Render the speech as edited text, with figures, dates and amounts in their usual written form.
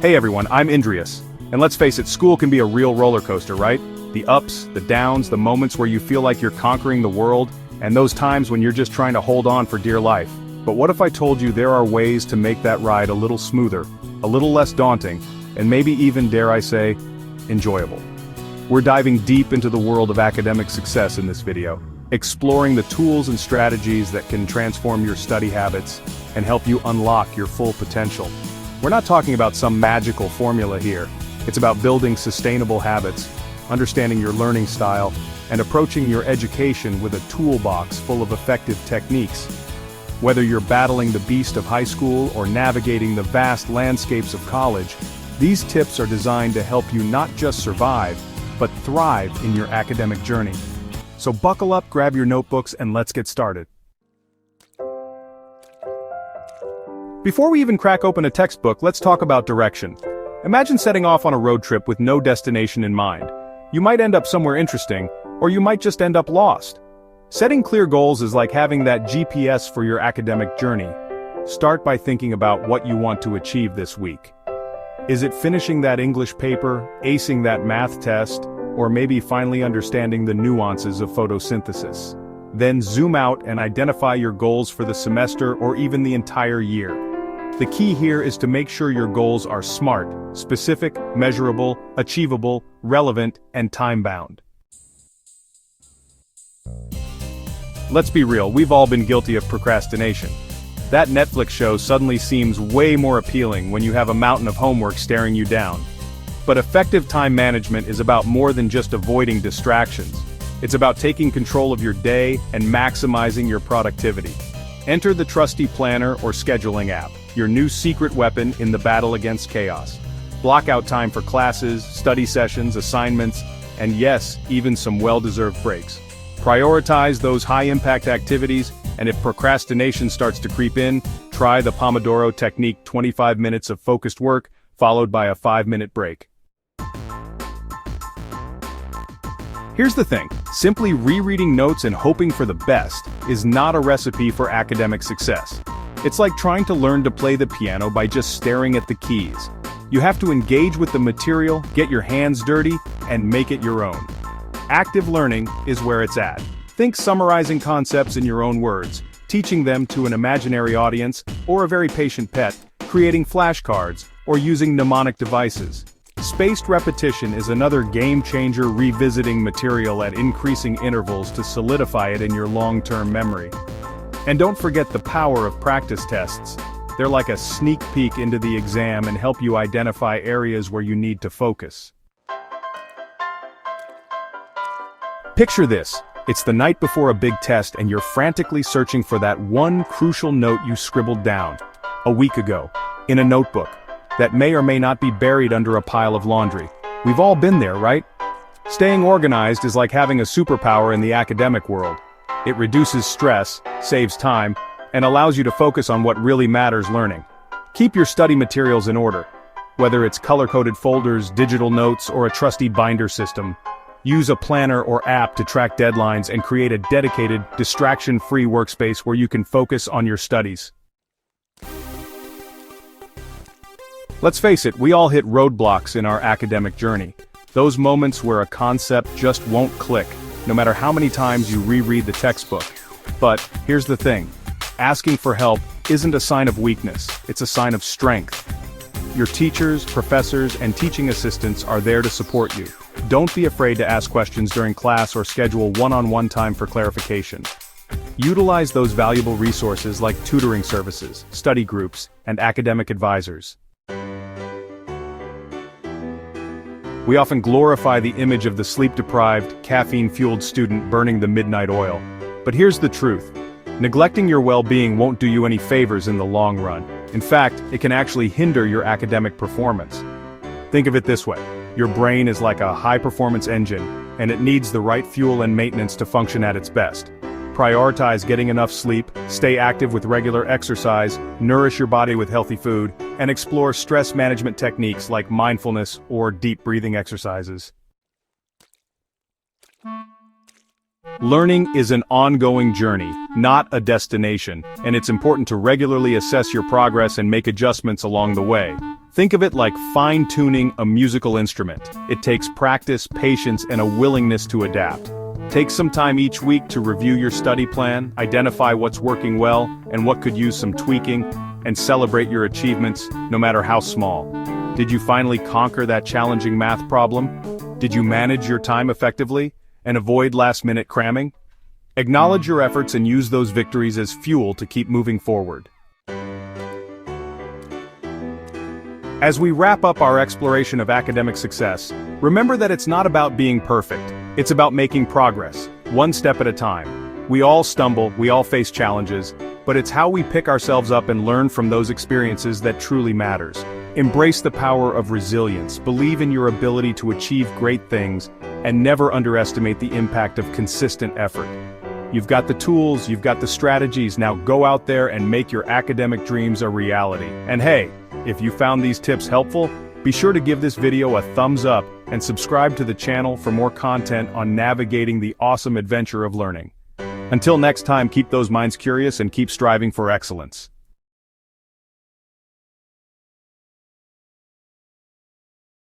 Hey everyone, I'm Indrius. And let's face it, school can be a real roller coaster, right? The ups, the downs, the moments where you feel like you're conquering the world, and those times when you're just trying to hold on for dear life. But what if I told you there are ways to make that ride a little smoother, a little less daunting, and maybe even, dare I say, enjoyable? We're diving deep into the world of academic success in this video, exploring the tools and strategies that can transform your study habits and help you unlock your full potential. We're not talking about some magical formula here. It's about building sustainable habits, understanding your learning style, and approaching your education with a toolbox full of effective techniques. Whether you're battling the beast of high school or navigating the vast landscapes of college, these tips are designed to help you not just survive, but thrive in your academic journey. So buckle up, grab your notebooks, and let's get started. Before we even crack open a textbook, let's talk about direction. Imagine setting off on a road trip with no destination in mind. You might end up somewhere interesting, or you might just end up lost. Setting clear goals is like having that GPS for your academic journey. Start by thinking about what you want to achieve this week. Is it finishing that English paper, acing that math test, or maybe finally understanding the nuances of photosynthesis? Then zoom out and identify your goals for the semester or even the entire year. The key here is to make sure your goals are SMART, specific, measurable, achievable, relevant, and time-bound. Let's be real, we've all been guilty of procrastination. That Netflix show suddenly seems way more appealing when you have a mountain of homework staring you down. But effective time management is about more than just avoiding distractions. It's about taking control of your day and maximizing your productivity. Enter the trusty planner or scheduling app, your new secret weapon in the battle against chaos. Block out time for classes, study sessions, assignments, and yes, even some well-deserved breaks. Prioritize those high-impact activities, and if procrastination starts to creep in, try the Pomodoro technique: 25 minutes of focused work, followed by a 5-minute break. Here's the thing, simply rereading notes and hoping for the best is not a recipe for academic success. It's like trying to learn to play the piano by just staring at the keys. You have to engage with the material, get your hands dirty, and make it your own. Active learning is where it's at. Think summarizing concepts in your own words, teaching them to an imaginary audience or a very patient pet, creating flashcards, or using mnemonic devices. Spaced repetition is another game-changer, revisiting material at increasing intervals to solidify it in your long-term memory. And don't forget the power of practice tests. They're like a sneak peek into the exam and help you identify areas where you need to focus. Picture this. It's the night before a big test and you're frantically searching for that one crucial note you scribbled down a week ago in a notebook that may or may not be buried under a pile of laundry. We've all been there, right? Staying organized is like having a superpower in the academic world. It reduces stress, saves time, and allows you to focus on what really matters learning. Keep your study materials in order. Whether it's color-coded folders, digital notes, or a trusty binder system, use a planner or app to track deadlines and create a dedicated, distraction-free workspace where you can focus on your studies. Let's face it, we all hit roadblocks in our academic journey. Those moments where a concept just won't click, no matter how many times you reread the textbook. But here's the thing. Asking for help isn't a sign of weakness, it's a sign of strength. Your teachers, professors, and teaching assistants are there to support you. Don't be afraid to ask questions during class or schedule one-on-one time for clarification. Utilize those valuable resources like tutoring services, study groups, and academic advisors. We often glorify the image of the sleep-deprived, caffeine-fueled student burning the midnight oil. But here's the truth. Neglecting your well-being won't do you any favors in the long run. In fact, it can actually hinder your academic performance. Think of it this way. Your brain is like a high-performance engine, and it needs the right fuel and maintenance to function at its best. Prioritize getting enough sleep, stay active with regular exercise, nourish your body with healthy food, and explore stress management techniques like mindfulness or deep breathing exercises. Learning is an ongoing journey, not a destination, and it's important to regularly assess your progress and make adjustments along the way. Think of it like fine-tuning a musical instrument. It takes practice, patience, and a willingness to adapt. Take some time each week to review your study plan, identify what's working well, and what could use some tweaking, and celebrate your achievements, no matter how small. Did you finally conquer that challenging math problem? Did you manage your time effectively, and avoid last-minute cramming? Acknowledge your efforts and use those victories as fuel to keep moving forward. As we wrap up our exploration of academic success, remember that it's not about being perfect. It's about making progress, one step at a time. We all stumble, we all face challenges, but it's how we pick ourselves up and learn from those experiences that truly matters. Embrace the power of resilience, believe in your ability to achieve great things, and never underestimate the impact of consistent effort. You've got the tools, you've got the strategies, now go out there and make your academic dreams a reality. And hey, if you found these tips helpful, be sure to give this video a thumbs up and subscribe to the channel for more content on navigating the awesome adventure of learning. Until next time, keep those minds curious and keep striving for excellence.